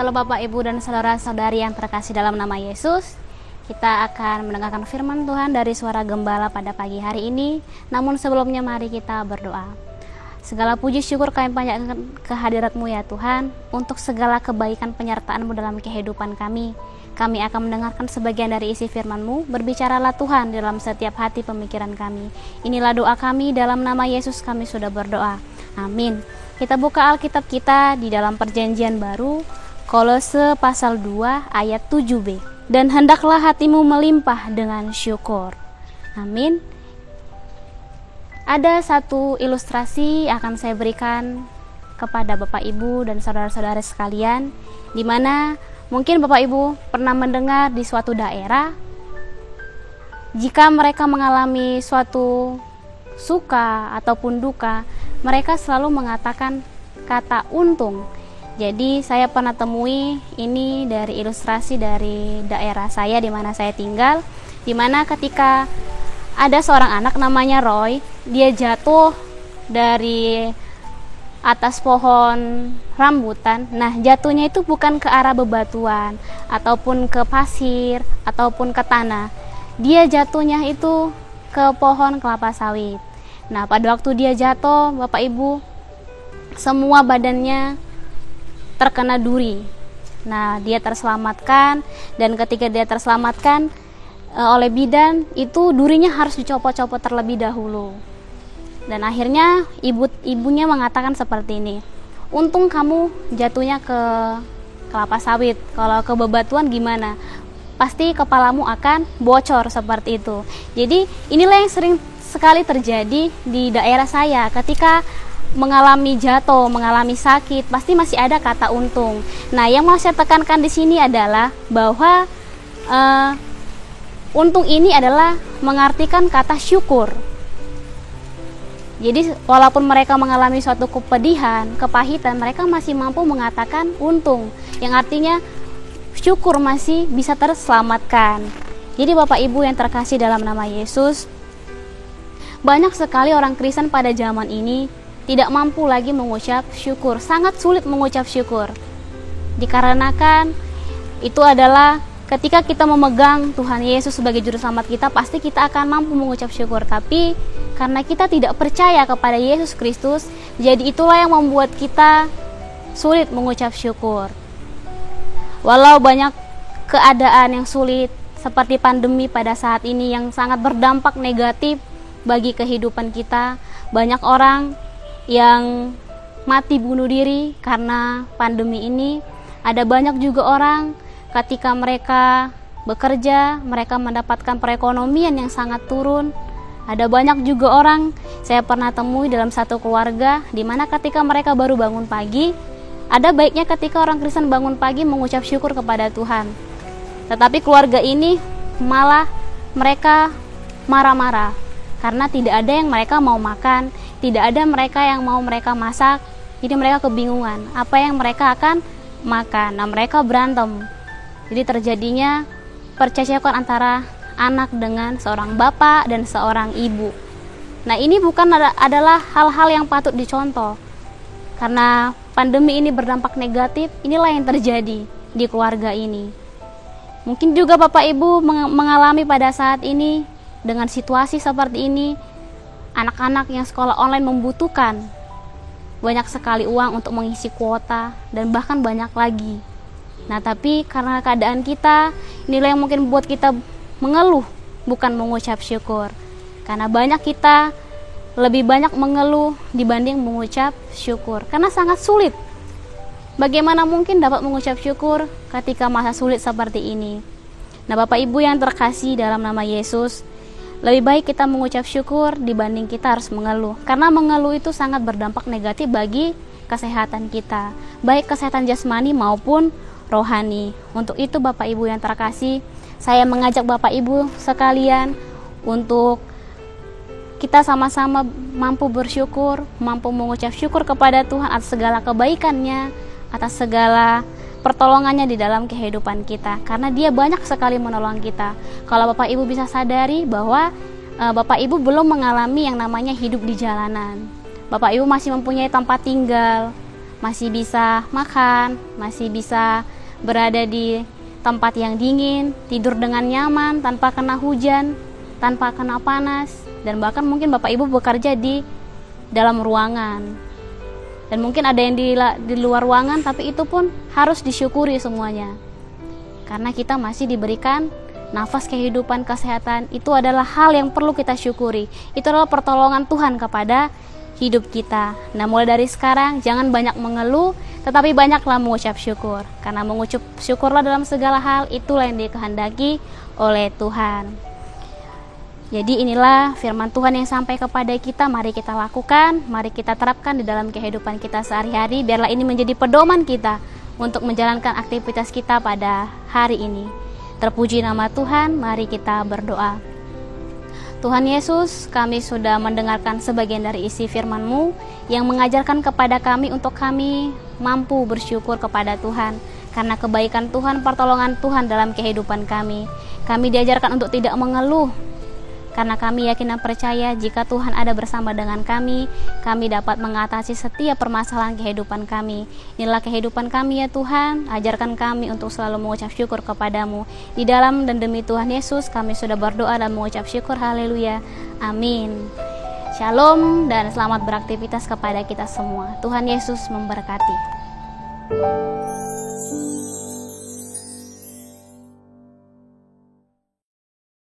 Halo Bapak, Ibu, dan saudara-saudari yang terkasih dalam nama Yesus. Kita akan mendengarkan firman Tuhan dari suara gembala pada pagi hari ini. Namun sebelumnya mari kita berdoa. Segala puji syukur kami panjatkan kehadirat-Mu ya Tuhan, untuk segala kebaikan penyertaan-Mu dalam kehidupan kami. Kami akan mendengarkan sebagian dari isi firman-Mu. Berbicaralah Tuhan dalam setiap hati pemikiran kami. Inilah doa kami, dalam nama Yesus kami sudah berdoa. Amin. Kita buka Alkitab kita di dalam Perjanjian Baru, Kolose pasal 2 ayat 7b. Dan hendaklah hatimu melimpah dengan syukur. Amin. Ada satu ilustrasi akan saya berikan kepada Bapak Ibu dan saudara-saudara sekalian, di mana mungkin Bapak Ibu pernah mendengar di suatu daerah, jika mereka mengalami suatu suka ataupun duka, mereka selalu mengatakan kata untung. Jadi saya pernah temui ini dari ilustrasi dari daerah saya di mana saya tinggal, di mana ketika ada seorang anak namanya Roy, dia jatuh dari atas pohon rambutan. Nah, jatuhnya itu bukan ke arah bebatuan ataupun ke pasir ataupun ke tanah. Dia jatuhnya itu ke pohon kelapa sawit. Nah, pada waktu dia jatuh, Bapak Ibu, semua badannya terkena duri. Nah, dia terselamatkan, dan ketika dia terselamatkan oleh bidan, itu durinya harus dicopot-copot terlebih dahulu. Dan akhirnya ibunya mengatakan seperti ini, untung kamu jatuhnya ke kelapa sawit, kalau ke bebatuan gimana? Pasti kepalamu akan bocor seperti itu. Jadi inilah yang sering sekali terjadi di daerah saya. Ketika mengalami jatuh, mengalami sakit, pasti masih ada kata untung. Nah, yang mau saya tekankan di sini adalah bahwa untung ini adalah mengartikan kata syukur. Jadi walaupun mereka mengalami suatu kepedihan, kepahitan, mereka masih mampu mengatakan untung, yang artinya syukur masih bisa terselamatkan. Jadi Bapak Ibu yang terkasih dalam nama Yesus, banyak sekali orang Kristen pada zaman ini tidak mampu lagi mengucap syukur, sangat sulit mengucap syukur. Dikarenakan itu adalah ketika kita memegang Tuhan Yesus sebagai juru selamat kita, pasti kita akan mampu mengucap syukur. Tapi karena kita tidak percaya kepada Yesus Kristus, jadi itulah yang membuat kita sulit mengucap syukur. Walau banyak keadaan yang sulit seperti pandemi pada saat ini yang sangat berdampak negatif bagi kehidupan kita, banyak orang yang mati bunuh diri karena pandemi ini. Ada banyak juga orang ketika mereka bekerja, mereka mendapatkan perekonomian yang sangat turun. Ada banyak juga orang, saya pernah temui dalam satu keluarga, di mana ketika mereka baru bangun pagi, ada baiknya ketika orang Kristen bangun pagi mengucap syukur kepada Tuhan. Tetapi keluarga ini malah mereka marah-marah karena tidak ada yang mereka mau makan, tidak ada mereka yang mau mereka masak. Jadi mereka kebingungan apa yang mereka akan makan. Nah, mereka berantem. Jadi terjadinya percekcokan antara anak dengan seorang bapak dan seorang ibu. Nah, ini bukan adalah hal-hal yang patut dicontoh. Karena pandemi ini berdampak negatif, inilah yang terjadi di keluarga ini. Mungkin juga Bapak Ibu mengalami pada saat ini dengan situasi seperti ini. Anak-anak yang sekolah online membutuhkan banyak sekali uang untuk mengisi kuota dan bahkan banyak lagi. Nah, tapi karena keadaan kita, inilah yang mungkin membuat kita mengeluh, bukan mengucap syukur. Karena kita lebih banyak mengeluh dibanding mengucap syukur, karena sangat sulit. Bagaimana mungkin dapat mengucap syukur ketika masa sulit seperti ini? Nah, Bapak Ibu yang terkasih dalam nama Yesus, lebih baik kita mengucap syukur dibanding kita harus mengeluh. Karena mengeluh itu sangat berdampak negatif bagi kesehatan kita, baik kesehatan jasmani maupun rohani. Untuk itu Bapak Ibu yang terkasih, saya mengajak Bapak Ibu sekalian untuk kita sama-sama mampu bersyukur, mampu mengucap syukur kepada Tuhan atas segala kebaikannya, atas segala pertolongannya di dalam kehidupan kita, karena Dia banyak sekali menolong kita. Kalau Bapak Ibu bisa sadari bahwa Bapak Ibu belum mengalami yang namanya hidup di jalanan. Bapak Ibu masih mempunyai tempat tinggal, masih bisa makan, masih bisa berada di tempat yang dingin, tidur dengan nyaman, tanpa kena hujan, tanpa kena panas, dan bahkan mungkin Bapak Ibu bekerja di dalam ruangan. Dan mungkin ada yang di luar ruangan, tapi itu pun harus disyukuri semuanya. Karena kita masih diberikan nafas kehidupan, kesehatan, itu adalah hal yang perlu kita syukuri. Itu adalah pertolongan Tuhan kepada hidup kita. Nah, mulai dari sekarang jangan banyak mengeluh, tetapi banyaklah mengucap syukur. Karena mengucap syukurlah dalam segala hal, itulah yang dikehendaki oleh Tuhan. Jadi inilah firman Tuhan yang sampai kepada kita. Mari kita lakukan, mari kita terapkan di dalam kehidupan kita sehari-hari. Biarlah ini menjadi pedoman kita untuk menjalankan aktivitas kita pada hari ini. Terpuji nama Tuhan, mari kita berdoa. Tuhan Yesus, kami sudah mendengarkan sebagian dari isi firman-Mu yang mengajarkan kepada kami untuk kami mampu bersyukur kepada Tuhan. Karena kebaikan Tuhan, pertolongan Tuhan dalam kehidupan kami. Kami diajarkan untuk tidak mengeluh, karena kami yakin dan percaya jika Tuhan ada bersama dengan kami dapat mengatasi setiap permasalahan kehidupan kami. Inilah kehidupan kami ya Tuhan, ajarkan kami untuk selalu mengucap syukur kepadamu. Di dalam dan demi Tuhan Yesus kami sudah berdoa dan mengucap syukur, haleluya, amin. Shalom dan selamat beraktivitas kepada kita semua. Tuhan Yesus memberkati.